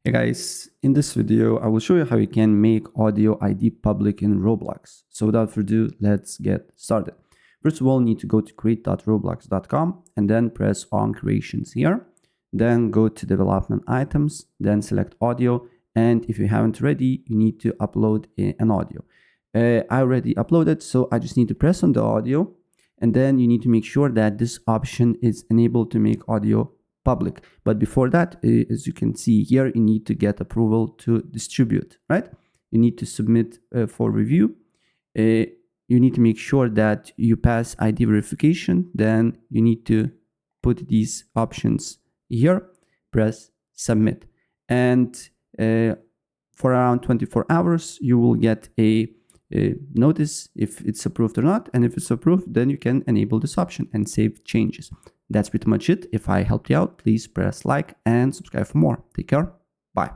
Hey guys, in this video, I will show you how you can make audio ID public in Roblox. So without further ado, let's get started. First of all, you need to go to create.roblox.com and then press on creations here. Then go to development items, then select audio. And if you haven't already, you need to upload an audio. I already uploaded, so I just need to press on the audio. And then you need to make sure that this option is enabled to make audio public. But before that, as you can see here, you need to get approval to distribute, right? You need to submit for review. You need to make sure that you pass ID verification. Then you need to put these options here, press submit. And for around 24 hours, you will get a notice if it's approved or not. And if it's approved, then you can enable this option and save changes. That's pretty much it. If I helped you out, please press like and subscribe for more. Take care. Bye.